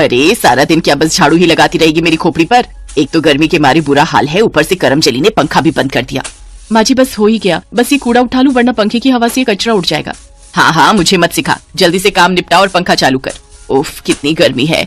अरे सारा दिन क्या बस झाड़ू ही लगाती रहेगी मेरी खोपड़ी पर? एक तो गर्मी के मारे बुरा हाल है, ऊपर से करमजली ने पंखा भी बंद कर दिया। माँ जी बस हो ही गया, बस ये कूड़ा उठा लूं वरना पंखे की हवा से ये कचरा उड़ जाएगा। हाँ हाँ मुझे मत सिखा, जल्दी से काम निपटा और पंखा चालू कर। उफ कितनी गर्मी है।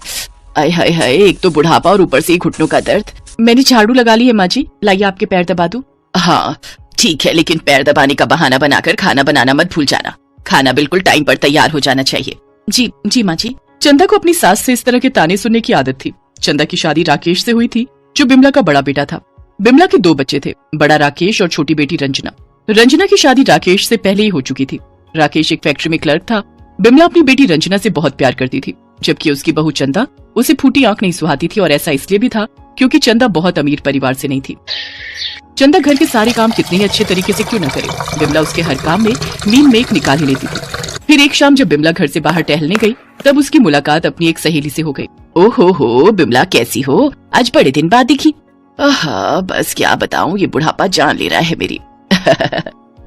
आय हाय हाय, एक तो बुढ़ापा और ऊपर से घुटनों का दर्द। मैंने झाड़ू लगा ली है माँ जी, लाइए आपके पैर दबा दूं। हाँ ठीक है, लेकिन पैर दबाने का बहाना बनाकर खाना बनाना मत भूल जाना। खाना बिल्कुल टाइम पर तैयार हो जाना चाहिए। जी जी माँ जी। चंदा को अपनी सास से इस तरह के ताने सुनने की आदत थी। चंदा की शादी राकेश से हुई थी, जो बिमला का बड़ा बेटा था। बिमला के 2 बच्चे थे, बड़ा राकेश और छोटी बेटी रंजना। रंजना की शादी राकेश से पहले ही हो चुकी थी। राकेश एक फैक्ट्री में क्लर्क था। बिमला अपनी बेटी रंजना से बहुत प्यार करती थी, जबकि उसकी बहू चंदा उसे फूटी आंख नहीं सुहाती थी, और ऐसा इसलिए भी था क्योंकि चंदा बहुत अमीर परिवार से नहीं थी। चंदा घर के सारे काम कितने ही अच्छे तरीके से क्यों न करे, बिमला उसके हर काम में मीन मेक निकाल ही लेती थी। फिर एक शाम जब बिमला घर से बाहर टहलने गई, तब उसकी मुलाकात अपनी एक सहेली से हो गई। ओहो बिमला कैसी हो, आज बड़े दिन बाद दिखी। बस क्या बताऊं, ये बुढ़ापा जान ले रहा है मेरी।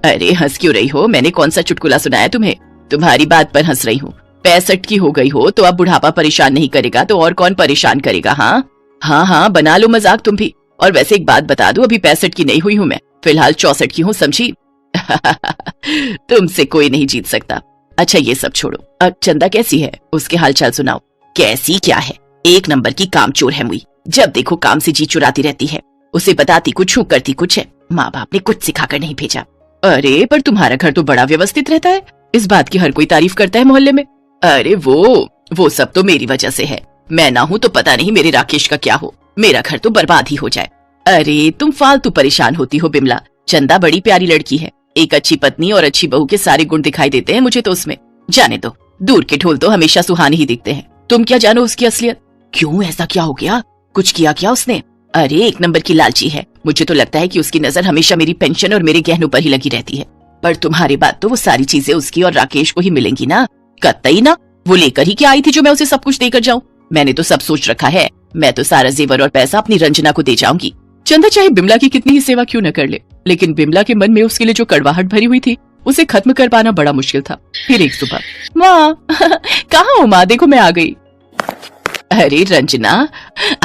अरे हंस क्यों रही हो, मैंने कौन सा चुटकुला सुनाया तुम्हें? तुम्हारी बात पर हंस रही हूँ। 65 की हो गई हो तो अब बुढ़ापा परेशान नहीं करेगा तो और कौन परेशान करेगा? हाँ बना लो मजाक तुम भी। और वैसे एक बात बता दूं, अभी 65 की नहीं हुई हूँ मैं, फिलहाल 64 की हूँ, समझी? तुमसे कोई नहीं जीत सकता। अच्छा ये सब छोड़ो, अब चंदा कैसी है, उसके हालचाल सुनाओ। कैसी क्या है, 1 नंबर की कामचोर है मुई। जब देखो काम से जी चुराती रहती है। उसे बताती कुछ हूँ करती कुछ है। माँ बाप ने कुछ सिखाकर नहीं भेजा। अरे पर तुम्हारा घर तो बड़ा व्यवस्थित रहता है, इस बात की हर कोई तारीफ करता है मोहल्ले में। अरे वो सब तो मेरी वजह से है, मैं ना हूँ तो पता नहीं मेरे राकेश का क्या हो, मेरा घर तो बर्बाद ही हो जाए। अरे तुम फालतू परेशान होती हो बिमला, चंदा बड़ी प्यारी लड़की है, एक अच्छी पत्नी और अच्छी बहू के सारे गुण दिखाई देते हैं मुझे तो उसमें। जाने दो, दूर के ढोल तो हमेशा सुहाने ही दिखते हैं, तुम क्या जानो उसकी असलियत। क्यों, ऐसा क्या हो गया, कुछ किया क्या उसने? अरे 1 नंबर की लालची है, मुझे तो लगता है कि उसकी नजर हमेशा मेरी पेंशन और मेरे गहनों पर ही लगी रहती है। पर तुम्हारी बात तो वो सारी चीजें उसकी और राकेश को ही मिलेंगी ना? कतई ना, वो लेकर ही क्या आई थी जो मैं उसे सब कुछ देकर जाऊं? मैंने तो सब सोच रखा है, मैं तो सारा जेवर और पैसा अपनी रंजना को दे जाऊंगी। चंदा चाहे बिमला की कितनी ही सेवा क्यों न कर ले, लेकिन बिमला के मन में उसके लिए जो कड़वाहट भरी हुई थी उसे खत्म कर पाना बड़ा मुश्किल था। फिर एक सुबह, माँ कहाँ हो माँ, देखो मैं आ गई। अरे रंजना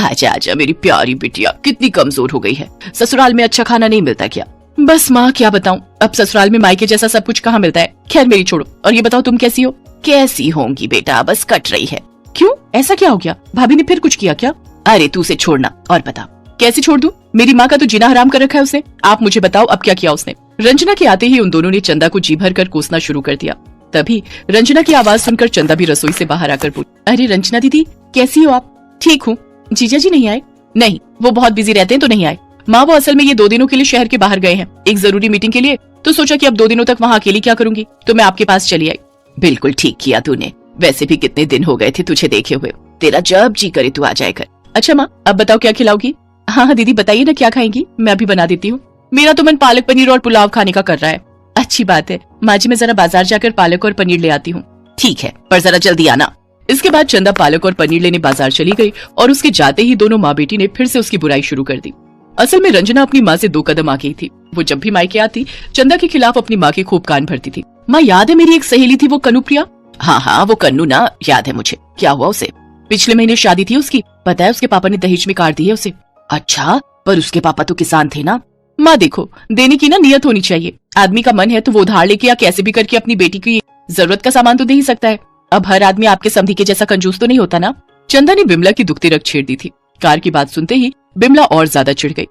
आजा आजा मेरी प्यारी बिटिया, कितनी कमजोर हो गई है, ससुराल में अच्छा खाना नहीं मिलता क्या? बस माँ क्या बताऊँ, अब ससुराल में मायके जैसा सब कुछ कहाँ मिलता है। खैर मेरी छोड़ो, और ये बताओ तुम कैसी हो? कैसी होंगी बेटा, बस कट रही है। क्यों, ऐसा क्या हो गया, भाभी ने फिर कुछ किया क्या? अरे तू उसे छोड़ना और बता। कैसे छोड़ दूं, मेरी माँ का तो जीना हराम कर रखा है उसने। आप मुझे बताओ अब क्या किया उसने? रंजना के आते ही उन दोनों ने चंदा को जी भर कर कोसना शुरू कर दिया। तभी रंजना की आवाज सुनकर चंदा भी रसोई से बाहर आकर बोली, अरे रंजना दीदी कैसी हो आप? ठीक हूँ। जीजा जी नहीं आए? नहीं, वो बहुत बिजी रहते हैं तो नहीं आए। माँ वो असल में ये 2 दिनों के लिए शहर के बाहर गए हैं, एक जरूरी मीटिंग के लिए, तो सोचा कि अब 2 दिनों तक वहाँ अकेली क्या करूंगी, तो मैं आपके पास चली आई। बिल्कुल ठीक किया तूने, वैसे भी कितने दिन हो गए थे तुझे देखे हुए, तेरा जब जी करे तू आ जाए कर। अच्छा माँ अब बताओ क्या खिलाओगी? हाँ दीदी बताइए ना क्या खाएंगी, मैं अभी बना देती हूँ। मेरा तो मन पालक पनीर और पुलाव खाने का कर रहा है। अच्छी बात है माँ जी, मैं जरा बाजार जाकर पालक और पनीर ले आती हूँ। ठीक है, पर जरा जल्दी आना। इसके बाद चंदा पालक और पनीर लेने बाजार चली गई, और उसके जाते ही दोनों माँ बेटी ने फिर से उसकी बुराई शुरू कर दी। असल में रंजना अपनी माँ से 2 कदम आगे थी। वो जब भी मायके आती चंदा के खिलाफ अपनी माँ के खूब कान भरती थी। माँ याद है मेरी एक सहेली थी वो कनुप्रिया? हाँ वो कन्नू ना, याद है मुझे। क्या हुआ उसे? पिछले महीने शादी थी उसकी, पता है उसके पापा ने दहेज में काट दी है उसे। अच्छा, पर उसके पापा तो किसान थे ना? माँ देखो, देने की ना नियत होनी चाहिए, आदमी का मन है तो वो उधार लेके या कैसे भी करके अपनी बेटी की जरूरत का सामान तो दे ही सकता है। अब हर आदमी आपके समधी के जैसा कंजूस तो नहीं होता ना। चंदा ने बिमला की दुखती रग छेड़ दी थी। कार की बात सुनते ही बिमला और ज्यादा चिढ़ गई।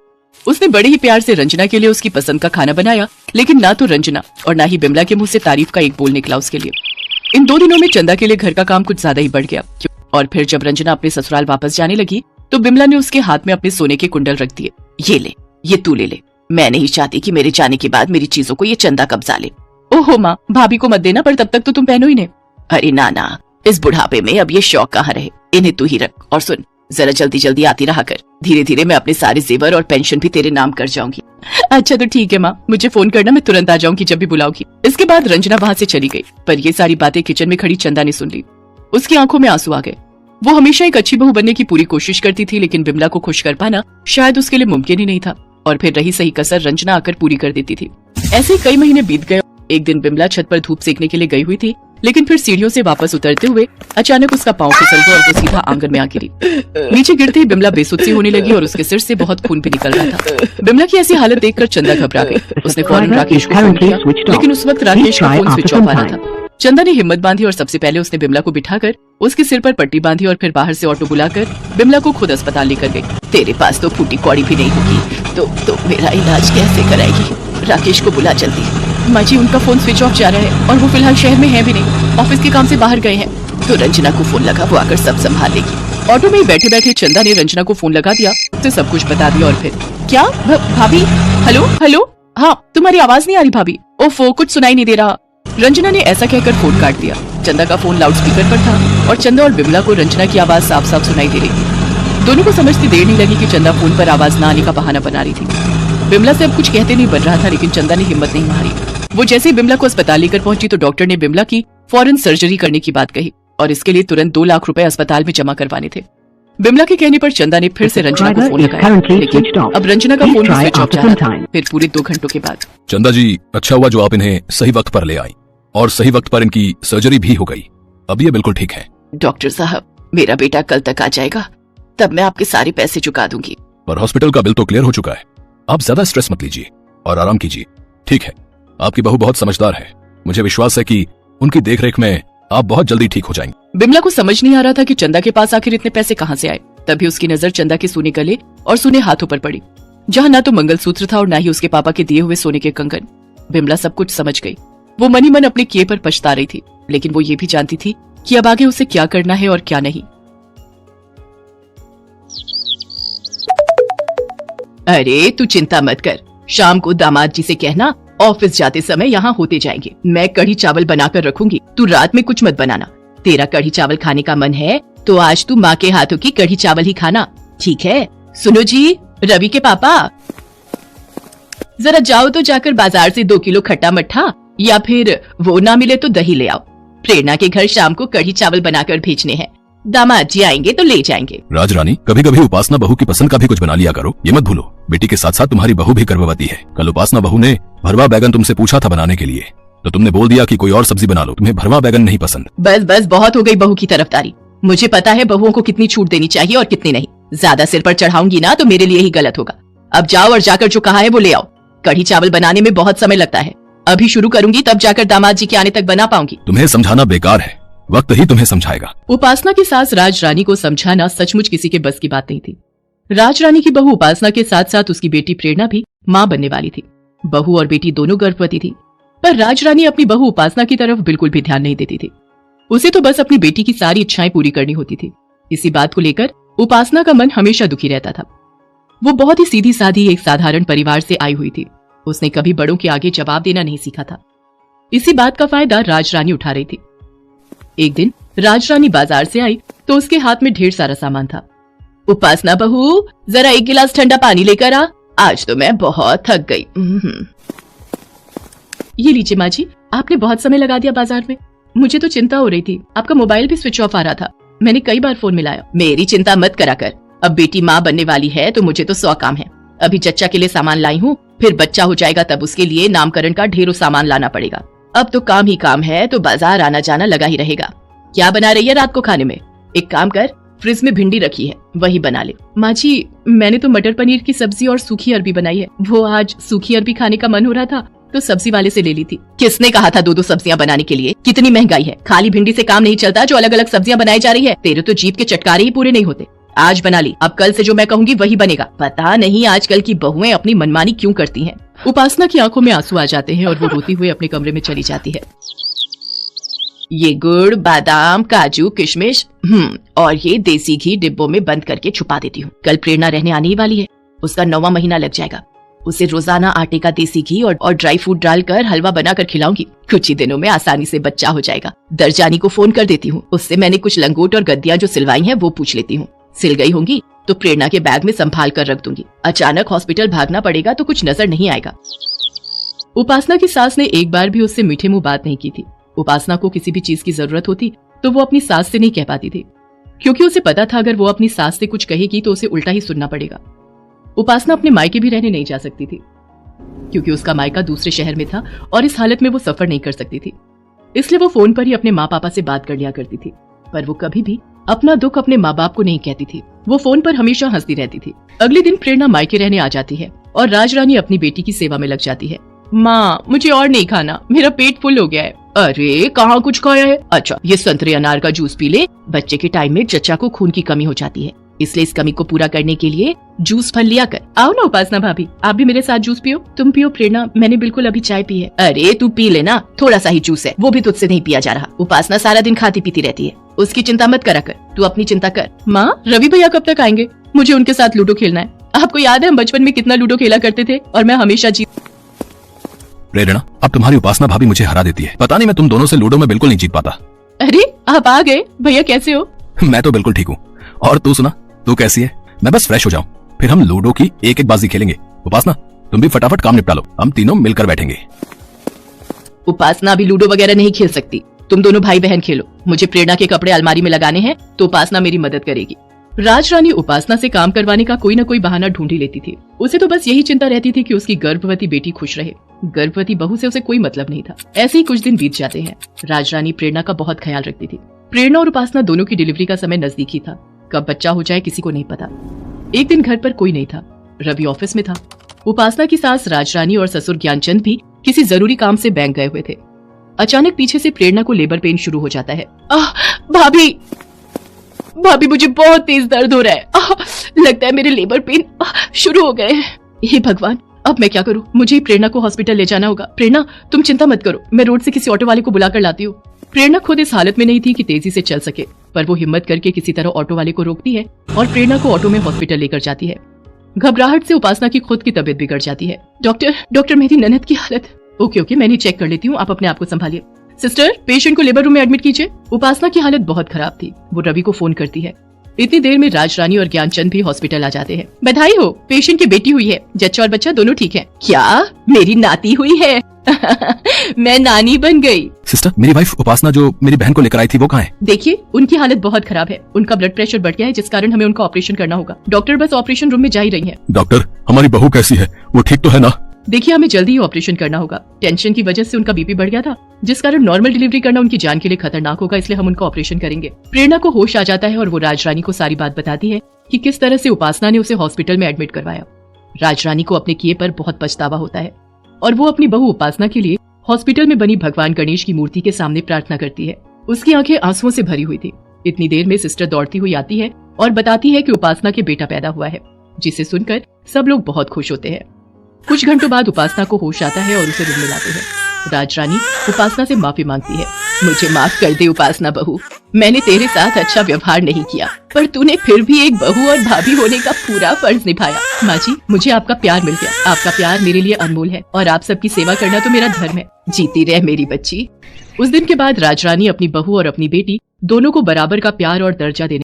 उसने बड़े ही प्यार से रंजना के लिए उसकी पसंद का खाना बनाया, लेकिन ना तो रंजना और ना ही बिमला के मुंह से तारीफ का एक बोल निकला उसके लिए। इन 2 दिनों में चंदा के लिए घर का काम कुछ ज्यादा ही बढ़ गया, और फिर जब रंजना अपने ससुराल वापस जाने लगी तो बिमला ने उसके हाथ में अपने सोने के कुंडल रख दिए। ये ले, ये तू ले ले, मैं नहीं चाहती कि मेरे जाने के बाद मेरी चीजों को ये चंदा कब्जा ले। ओहो माँ, भाभी को मत देना, पर तब तक तो तुम पहनो ही ने। अरे ना, इस बुढ़ापे में अब ये शौक कहाँ रहे, इन्हें तू ही रख। और सुन, जरा जल्दी जल्दी आती रहा कर, धीरे धीरे मैं अपने सारे जेवर और पेंशन भी तेरे नाम कर जाऊंगी। अच्छा तो ठीक है माँ, मुझे फोन करना, मैं तुरंत आ जाऊंगी जब भी बुलाओगी। इसके बाद रंजना वहाँ से चली गई, पर ये सारी बातें किचन में खड़ी चंदा ने सुन ली। उसकी आंखों में आंसू आ गए। वो हमेशा एक अच्छी बहू बनने की पूरी कोशिश करती थी, लेकिन बिमला को खुश कर पाना शायद उसके लिए मुमकिन ही नहीं था, और फिर रही सही कसर रंजना आकर पूरी कर देती थी। ऐसे कई महीने बीत गए। एक दिन बिमला छत पर धूप सेकने के लिए गई हुई थी लेकिन फिर सीढ़ियों से वापस उतरते हुए अचानक उसका पांव फिसल गया और वो सीधा आंगन में आ गिरी। नीचे गिरते ही बिमला बेसुध सी होने लगी और उसके सिर से बहुत खून भी निकल रहा था। बिमला की ऐसी हालत देखकर चंदा घबरा गई। उसने फौरन राकेश को फोन किया, लेकिन उस वक्त राकेश का फोन स्विच ऑफ आ रहा था। चंदा ने हिम्मत बांधी और सबसे पहले उसने बिमला को बिठाकर उसके सिर पर पट्टी बांधी और फिर बाहर से ऑटो बुलाकर बिमला को खुद अस्पताल लेकर गई। तेरे पास तो फूटी कौड़ी भी नहीं होगी तो मेरा इलाज कैसे कराएगी? राकेश को बुला जल्दी। माँ जी, उनका फोन स्विच ऑफ जा रहा है और वो फिलहाल शहर में है भी नहीं, ऑफिस के काम से बाहर गए हैं। तो रंजना को फोन लगा, वो आकर सब संभाल लेगी। ऑटो में बैठे बैठे चंदा ने रंजना को फोन लगा दिया, उसे सब कुछ बता दिया और फिर क्या भाभी? हेलो हेलो, हाँ तुम्हारी आवाज नहीं आ रही भाभी। ओफो, कुछ सुनाई नहीं दे रहा। रंजना ने ऐसा कहकर फोन काट दिया। चंदा का फोन लाउड स्पीकर पर था और चंदा और बिमला को रंजना की आवाज साफ साफ सुनाई दे रही थी। दोनों को समझती देर नहीं लगी कि चंदा फोन पर आवाज न आने का बहाना बना रही थी। बिमला से अब कुछ कहते नहीं बन रहा था, लेकिन चंदा ने हिम्मत नहीं हारी। वो जैसे ही बिमला को अस्पताल लेकर पहुंची तो डॉक्टर ने बिमला की फौरन सर्जरी करने की बात कही और इसके लिए तुरंत 2 लाख रुपए अस्पताल में जमा करवाने थे। बिमला के कहने पर चंदा ने फिर से रंजना को फोन लगाया, लेकिन अब रंजना का फोन भी स्विच ऑफ जा रहा था। फिर पूरे 2 घंटों के बाद चंदा जी, अच्छा हुआ जो आप इन्हें सही वक्त पर ले आई और सही वक्त पर इनकी सर्जरी भी हो गई। अब ये बिल्कुल ठीक है। डॉक्टर साहब, मेरा बेटा कल तक आ जाएगा, तब मैं आपके सारे पैसे चुका दूंगी। पर हॉस्पिटल का बिल तो क्लियर हो चुका है। आप ज्यादा स्ट्रेस मत लीजिए और आराम कीजिए। ठीक है, आपकी बहू बहुत समझदार है। मुझे विश्वास है कि उनकी देखरेख में आप बहुत जल्दी ठीक हो जाएंगे। बिमला को समझ नहीं आ रहा था कि चंदा के पास आखिर इतने पैसे कहाँ से आए। तभी उसकी नजर चंदा के सूने गले और सूने हाथों पर पड़ी, जहाँ न तो मंगलसूत्र था और न ही उसके पापा के दिए हुए सोने के कंगन। बिमला सब कुछ समझ गई। वो मनी मन अपने किए पर पछता रही थी, लेकिन वो ये भी जानती थी कि अब आगे उसे क्या करना है और क्या नहीं। अरे तू चिंता मत कर, शाम को दामाद जी से कहना ऑफिस जाते समय यहाँ होते जाएंगे। मैं कढ़ी चावल बनाकर रखूंगी, तू रात में कुछ मत बनाना। तेरा कढ़ी चावल खाने का मन है तो आज तू माँ के हाथों की कढ़ी चावल ही खाना, ठीक है? सुनो जी, रवि के पापा, जरा जाओ तो जाकर बाजार से 2 किलो खट्टा मट्ठा या फिर वो ना मिले तो दही ले आओ। प्रेरणा के घर शाम को कढ़ी चावल बनाकर भेजने हैं। दामाद जी आएंगे तो ले जाएंगे। राजरानी, कभी कभी उपासना बहू की पसंद का भी कुछ बना लिया करो। ये मत भूलो, बेटी के साथ साथ तुम्हारी बहू भी गर्भवती है। कल उपासना बहू ने भरवा बैगन तुमसे पूछा था बनाने के लिए, तो तुमने बोल दिया कि कोई और सब्जी बना लो, तुम्हें भरवा बैगन नहीं पसंद। बस बस बहुत हो गई बहू की तरफदारी। मुझे पता है बहुओं को कितनी छूट देनी चाहिए और कितनी नहीं। ज्यादा सिर पर चढ़ाऊंगी ना तो मेरे लिए ही गलत होगा। अब जाओ और जाकर जो कहा है वो ले आओ। कढ़ी चावल बनाने में बहुत समय लगता है, अभी शुरू करूंगी तब जाकर दामाद जी के आने तक बना पाऊंगी। तुम्हें समझाना बेकार है, वक्त ही तुम्हें समझाएगा। उपासना की सास राज रानी को समझाना सचमुच किसी के बस की बात नहीं थी। राज रानी की बहू उपासना के साथ साथ उसकी बेटी प्रेरणा भी मां बनने वाली थी। बहू और बेटी दोनों गर्भवती थी, पर राज रानी अपनी बहू उपासना की तरफ बिल्कुल भी ध्यान नहीं देती थी। उसे तो बस अपनी बेटी की सारी इच्छाएं पूरी करनी होती थी। इसी बात को लेकर उपासना का मन हमेशा दुखी रहता था। वो बहुत ही सीधी साधी एक साधारण परिवार से आई हुई थी। उसने कभी बड़ों के आगे जवाब देना नहीं सीखा था। इसी बात का फायदा राज रानी उठा रही थी। एक दिन राज रानी बाजार से आई तो उसके हाथ में ढेर सारा सामान था। उपासना बहू, जरा 1 गिलास ठंडा पानी लेकर आ, आज तो मैं बहुत थक गई। ये लीजिए माँ जी, आपने बहुत समय लगा दिया बाजार में। मुझे तो चिंता हो रही थी, आपका मोबाइल भी स्विच ऑफ आ रहा था। मैंने कई बार फोन मिलाया। मेरी चिंता मत करा कर, अब बेटी माँ बनने वाली है तो मुझे तो 100 काम है। अभी चच्चा के लिए सामान लाई हूँ, फिर बच्चा हो जाएगा तब उसके लिए नामकरण का ढेरों सामान लाना पड़ेगा। अब तो काम ही काम है तो बाजार आना जाना लगा ही रहेगा। क्या बना रही है रात को खाने में? एक काम कर, फ्रिज में भिंडी रखी है, वही बना ले। माँ जी, मैंने तो मटर पनीर की सब्जी और सूखी अरबी बनाई है। वो आज सूखी अरबी खाने का मन हो रहा था तो सब्जी वाले से ले ली थी। किसने कहा था 2-2 सब्जियां बनाने के लिए? कितनी महंगाई है, खाली भिंडी से काम नहीं चलता जो अलग अलग सब्जियां बनाई जा रही है। तेरे तो जीभ के चटकारे ही पूरे नहीं होते। आज बना ली, अब कल से जो मैं कहूंगी वही बनेगा। पता नहीं आजकल की बहुएं अपनी मनमानी क्यों करती हैं। उपासना की आंखों में आंसू आ जाते हैं और वो रोती हुई अपने कमरे में चली जाती है। ये गुड़, बादाम, काजू, किशमिश और ये देसी घी डिब्बों में बंद करके छुपा देती हूँ। कल प्रेरणा रहने आने ही वाली है, उसका 9वां महीना लग जाएगा। उसे रोजाना आटे का देसी घी और ड्राई फ्रूट डालकर हलवा बनाकर खिलाऊंगी। कुछ ही दिनों में आसानी से बच्चा हो जाएगा। दरजानी को फोन कर देती हूँ, उससे मैंने कुछ लंगोट और गद्दियां जो सिलवाई हैं वो पूछ लेती हूँ। सिल गई होंगी तो प्रेरणा के बैग में संभाल कर रख दूंगी। अचानक हॉस्पिटल भागना पड़ेगा तो कुछ नजर नहीं आएगा। उपासना की सास ने एक बार भी उससे मीठे मुंह बात नहीं की थी। उपासना को किसी भी चीज की जरूरत होती तो वो अपनी सास से नहीं कह पाती थी, क्योंकि उसे पता था अगर वो अपनी सास से कुछ कहेगी तो उसे उल्टा ही सुनना पड़ेगा। उपासना अपने मायके भी रहने नहीं जा सकती थी, क्योंकि उसका मायका दूसरे शहर में था और इस हालत में वो सफर नहीं कर सकती थी। इसलिए वो फोन पर ही अपने माँ पापा से बात कर लिया करती थी। पर वो कभी भी अपना दुख अपने माँ बाप को नहीं कहती थी। वो फोन पर हमेशा हंसती रहती थी। अगले दिन प्रेरणा मायके रहने आ जाती है और राजरानी अपनी बेटी की सेवा में लग जाती है। माँ, मुझे और नहीं खाना, मेरा पेट फुल हो गया है। अरे कहाँ कुछ खाया है? अच्छा, ये संतरे अनार का जूस पी ले। बच्चे के टाइम में चचा को खून की कमी हो जाती है, इसलिए इस कमी को पूरा करने के लिए जूस फल लिया कर। आओ ना उपासना भाभी, आप भी मेरे साथ जूस पियो। तुम पियो प्रेरणा, मैंने बिल्कुल अभी चाय पी है। अरे तू पी लेना, थोड़ा सा ही जूस है, वो भी तुझसे नहीं पिया जा रहा। उपासना सारा दिन खाती पीती रहती है, उसकी चिंता मत करा कर, तू अपनी चिंता कर। माँ, रवि भैया कब तक आएंगे? मुझे उनके साथ लूडो खेलना है। आपको याद है हम बचपन में कितना लूडो खेला करते थे और मैं हमेशा जीत। प्रेरणा, अब तुम्हारी उपासना भाभी मुझे हरा देती है। पता नहीं मैं तुम दोनों से लूडो में बिल्कुल नहीं जीत पाता। अरे आप आ गए भैया, कैसे हो? मैं तो बिल्कुल ठीक हूँ। और तू सुना, तू कैसी है? मैं बस फ्रेश हो जाऊं, फिर हम लूडो की एक एक बाजी खेलेंगे। उपासना, तुम भी फटाफट काम निपटा लो, हम तीनों मिलकर बैठेंगे। उपासना अभी लूडो वगैरह नहीं खेल सकती, तुम दोनों भाई बहन खेलो। मुझे प्रेरणा के कपड़े अलमारी में लगाने हैं तो उपासना मेरी मदद करेगी। राजरानी उपासना से काम करवाने का कोई न कोई बहाना ढूंढ ही लेती थी। उसे तो बस यही चिंता रहती थी कि उसकी गर्भवती बेटी खुश रहे। गर्भवती बहू से उसे कोई मतलब नहीं था। ऐसे ही कुछ दिन बीत जाते हैं। राजरानी प्रेरणा का बहुत ख्याल रखती थी। प्रेरणा और उपासना दोनों की डिलीवरी का समय नजदीक ही था। कब बच्चा हो जाए किसी को नहीं पता। एक दिन घर पर कोई नहीं था, रवि ऑफिस में था। उपासना की सास राजरानी और ससुर ज्ञानचंद भी किसी जरूरी काम से बैंक गए हुए थे। अचानक पीछे से प्रेरणा को लेबर पेन शुरू हो जाता है। भाभी, भाभी मुझे बहुत तेज दर्द हो रहा है। लगता है मेरे लेबर पेन शुरू हो गए हैं। हे भगवान, अब मैं क्या करूं? मुझे ही प्रेरणा को हॉस्पिटल ले जाना होगा। प्रेरणा, तुम चिंता मत करो, मैं रोड से किसी ऑटो वाले को बुलाकर लाती हूँ। प्रेरणा खुद इस हालत में नहीं थी कि तेजी से चल सके, पर वो हिम्मत करके किसी तरह ऑटो वाले को रोकती है और प्रेरणा को ऑटो में हॉस्पिटल लेकर जाती है। घबराहट से उपासना की खुद की तबीयत बिगड़ जाती है। डॉक्टर मेरी ननद की हालत। ओके, मैं चेक कर लेती हूँ, आप अपने आप को संभालिए। सिस्टर, पेशेंट को लेबर रूम में एडमिट कीजिए। उपासना की हालत बहुत खराब थी। वो रवि को फोन करती है। इतनी देर में राजरानी और ज्ञानचंद भी हॉस्पिटल आ जाते हैं। बधाई हो, पेशेंट की बेटी हुई है। जच्चा और बच्चा दोनों ठीक हैं। क्या मेरी नाती हुई है? मैं नानी बन गई। सिस्टर, मेरी वाइफ उपासना जो मेरी बहन को लेकर आई थी, वो कहाँ है? देखिए, उनकी हालत बहुत खराब है। उनका ब्लड प्रेशर बढ़ गया है, जिस कारण हमें उनका ऑपरेशन करना होगा। डॉक्टर बस ऑपरेशन रूम में जा ही रही है। डॉक्टर, हमारी बहू कैसी है? वो ठीक तो है ना? देखिए, हमें जल्दी ही ऑपरेशन करना होगा। टेंशन की वजह से उनका बीपी बढ़ गया था, जिस कारण नॉर्मल डिलीवरी करना उनकी जान के लिए खतरनाक होगा, इसलिए हम उनका ऑपरेशन करेंगे। प्रेरणा को होश आ जाता है और वो राजरानी को सारी बात बताती है कि किस तरह से उपासना ने उसे हॉस्पिटल में एडमिट करवाया। राजरानी को अपने किए पर बहुत पछतावा होता है और वो अपनी बहू उपासना के लिए हॉस्पिटल में बनी भगवान गणेश की मूर्ति के सामने प्रार्थना करती है। उसकी आंखें आंसुओं से भरी हुई थी। इतनी देर में सिस्टर दौड़ती हुई आती है और बताती है कि उपासना के बेटा पैदा हुआ है, जिसे सुनकर सब लोग बहुत खुश होते हैं। कुछ घंटों बाद उपासना को होश आता है और उसे रूम में लाते हैं। राजरानी उपासना से माफी मांगती है। मुझे माफ कर दे उपासना बहू, मैंने तेरे साथ अच्छा व्यवहार नहीं किया, पर तूने फिर भी एक बहू और भाभी होने का पूरा फर्ज निभाया। माँ जी, मुझे आपका प्यार मिल गया। आपका प्यार मेरे लिए अनमोल है और आप सबकी सेवा करना तो मेरा धर्म है। जीती रह मेरी बच्ची। उस दिन के बाद राजरानी अपनी बहू और अपनी बेटी दोनों को बराबर का प्यार और दर्जा देने